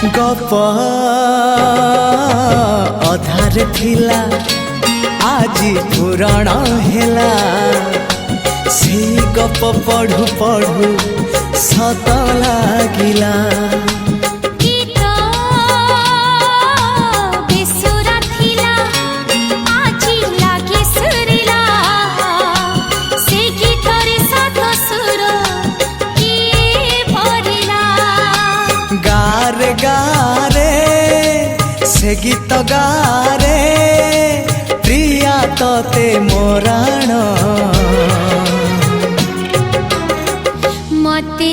गप अधार थिला आजी पुराण हेला से गप पढ़ु पढ़ु सत लागिला गारे से गीत गारे प्रिया तोते मोराण मते